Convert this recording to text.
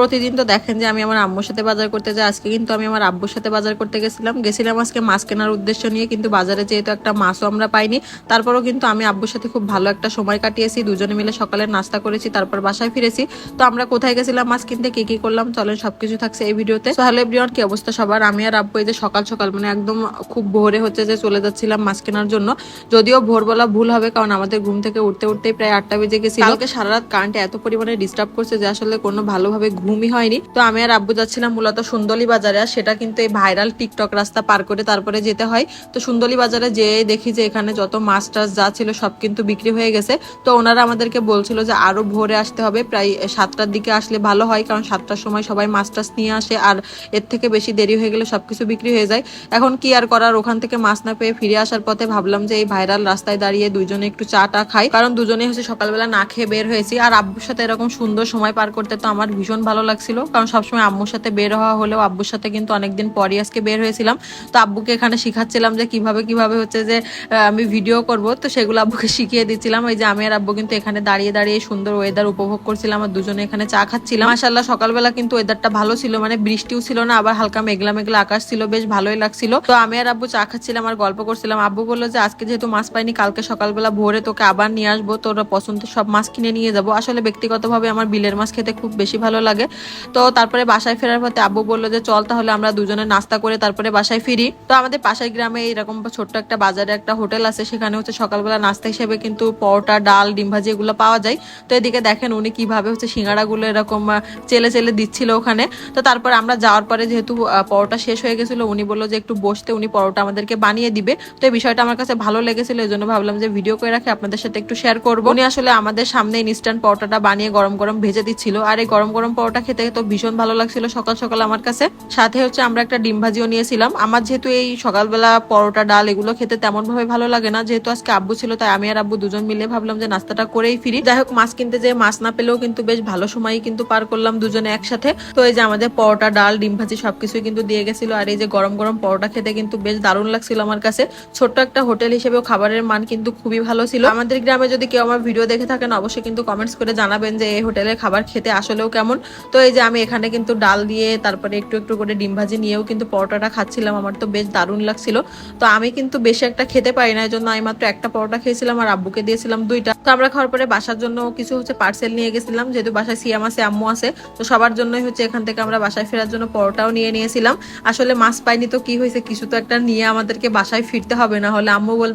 প্রতিদিন তো দেখেন যে আমি আমার আম্মুর সাথে বাজার করতে যাই, আজকে কিন্তু আমি আমার আব্বুর সাথে বাজার করতে গেছিলাম আজকে মাছ কেনার উদ্দেশ্য নিয়ে। কিন্তু বাজারে যেহেতু একটা মাছও আমরা পাইনি, তারপরেও কিন্তু আমি আব্বুর সাথে খুব ভালো একটা সময় কাটিয়েছি। দুজনে মিলে সকালে নাস্তা করেছি, তারপর বাসায় ফিরেছি। তো আমরা কোথায় গেছিলাম মাছ কিনতে, কি কি করলাম, চলেন সবকিছু থাকছে এই ভিডিওতে। তো হ্যালো এভরিওয়ান, কি অবস্থা সবার? আমি আর আব্বু এই যে সকাল সকাল মানে একদম খুব ভোরে হচ্ছে যে চলে যাচ্ছিলাম মাছ কেনার জন্য। যদিও ভোর বলা ভুল হবে, কারণ আমাদের ঘুম থেকে উঠতে উঠতেই প্রায় 8টা বেজে গেছিল। কালকে সারা রাত কারেন্ট এত পরিমাণে ডিস্টার্ব করছে যে আসলে কোনো ভালোভাবে ঘুমই হয়নি। তো আমি আর আব্বু যাচ্ছিলাম মূলত সুন্দরী বাজারে, আর সেটা কিন্তু এই ভাইরাল টিকটক রাস্তা পার করে তারপরে যেতে হয়। তো সুন্দরী বাজারে যেয়ে দেখি যে এখানে যত মাছ টাছ যা ছিল সব কিন্তু বিক্রি হয়ে গেছে। তো ওনারা আমাদেরকে বলছিল যে আরো ভোরে আসতে হবে, প্রায় 7টার দিকে আসলে ভালো হয়, কারণ 7টার সময় সবাই মাছ টাছ নিয়ে আসে, আর এর থেকে বেশি দেরি হয়ে গেলে সবকিছু বিক্রি হয়ে যায়। এখন কি আর করার, ওখান থেকে মাছ না পেয়ে ফিরে আসার পথে ভাবলাম যে এই ভাইরাল রাস্তায় দাঁড়িয়ে দুজনে একটু চা টা খাই, কারণ দুজনে হচ্ছে সকালবেলা না খেয়ে বের হয়েছি। আর আব্বুর সাথে এরকম সুন্দর সময় পার করতে তো আমার ভীষণ ভালো লাগছিল, কারণ সবসময় আম্মুর সাথে বের হওয়া হলেও আব্বুর সাথে কিন্তু অনেকদিন পরই আজকে বের হয়েছিলাম। তো আব্বুকে এখানে শিখাচ্ছিলাম যে কিভাবে কিভাবে হচ্ছে যে আমি ভিডিও করব, তো সেগুলো আব্বুকে শিখিয়ে দিচ্ছিলাম। এই যে আমি আর আব্বু কিন্তু এখানে দাঁড়িয়ে দাঁড়িয়ে সুন্দর ওয়েদার উপভোগ করছিলাম, আর দুজনে এখানে চা খাচ্ছিলাম। মাশাআল্লাহ সকালবেলা কিন্তু ওয়েদারটা ভালো ছিল, মানে বৃষ্টিও ছিল না, আবার হালকা মেঘলা মেঘলা আকাশ ছিল, বেশ ভালোই লাগছিল। তো আমি আর আব্বু চা খাচ্ছিলাম আর গল্প করছিলাম। আব্বু বললো যে আজকে যেহেতু মাছ পাইনি, কালকে সকালবেলা ভোরে তোকে আবার নিয়ে আসবো, তোর পছন্দ সব মাছ কিনে নিয়ে যাবো। আসলে ব্যক্তিগতভাবে আমার বিলের মাছ খেতে খুব বেশি ভালো লাগে। তো তারপরে বাসায় ফেরার পথে আব্বু বললো যে চল তাহলে আমরা দুজনে নাস্তা করে তারপরে বাসায় ফিরি। তো আমাদের পাশের গ্রামে এরকম ছোট্ট একটা বাজারে একটা হোটেল আছে, সেখানে হচ্ছে সকালবেলা নাস্তা হিসেবে কিন্তু পরোটা, ডাল, ডিম ভাজি এগুলো পাওয়া যায়। তো এদিকে দেখেন উনি কিভাবে হচ্ছে সিঙ্গাড়াগুলো এরকম চেলে চেলে দিচ্ছিল ওখানে। তো তারপর আমরা যাওয়ার পরে যেহেতু পরোটা শেষ হয়ে গেছিল, উনি বললো যে একটু বসতে, উনি পরোটা আমাদেরকে বানিয়ে দিবে। তো এই বিষয়টা আমার কাছে ভালো লেগেছিল, এই জন্য ভাবলাম যে ভিডিও করে রাখি, আপনাদের সাথে একটু শেয়ার করবো। উনি আসলে আমাদের সামনে ইনস্ট্যান্ট পরোটাটা বানিয়ে গরম গরম ভেজে দিচ্ছিল, আর এই গরম গরম পরোটা খেতে তো ভীষণ ভালো লাগছিল সকাল সকাল আমার কাছে। সাথে হচ্ছে আমরা একটা ডিম ভাজিও নিয়েছিলাম। আমার যেহেতু এই সকালবেলা পরোটা, ডাল এগুলো খেতে তেমন ভাবে ভালো লাগে না, যেহেতু আজকে আব্বু ছিল, তাই আমি আর আব্বু দুজন মিলে ভাবলাম যে নাস্তাটা করেই ফিরি। যাই হোক, মাছ কিনতে যে মাছ না পেলেও কিন্তু বেশ ভালো সময়ই কিন্তু পার করলাম দুজনে একসাথে। তো এই যে আমাদের পরোটা, ডাল, ডিম ভাজি সবকিছুই কিন্তু দিয়ে গেছিল, আর এই যে গরম গরম পরোটা খেতে কিন্তু বেশ দারুণ লাগছিল আমার কাছে। ছোট্ট একটা হোটেল হিসেবেও খাবারের মান কিন্তু খুবই ভালো ছিল। আমাদের গ্রামে যদি কেউ আমার ভিডিও দেখে থাকেন, অবশ্যই কিন্তু কমেন্টস করে জানাবেন যে এই হোটেলের খাবার খেতে আসলেও কেমন। তো এই যে আমি এখানে কিন্তু ডাল দিয়ে তারপরে একটু একটু করে ডিম ভাজি নিয়েও কিন্তু পরোটাটা খাচ্ছিলাম, আমার তো বেশ দারুণ লাগছিল। তো আমি কিন্তু বেশি একটা খেতে পারি না, এই জন্য আমি মাত্র একটা পরোটা খেয়েছিলাম আর আব্বুকে দিয়েছিলাম 2টা। তো আমরা খাওয়ার পরে বাসার জন্য কিছু হচ্ছে পার্সেল নিয়ে গেছিলাম, যেহেতু বাসায় সিয়াম আছে, আম্মু আছে, তো সবার জন্যই হচ্ছে এখান থেকে আমরা বাসায় ফেরার জন্য পরোটাও নিয়ে নিয়েছিলাম। আসলে মাছ পাইনি তো কি হয়েছে, কিছু তো একটা নিয়ে আমাদেরকে বাসায় ফিরতে হবে, না হলে আম্মু বলবে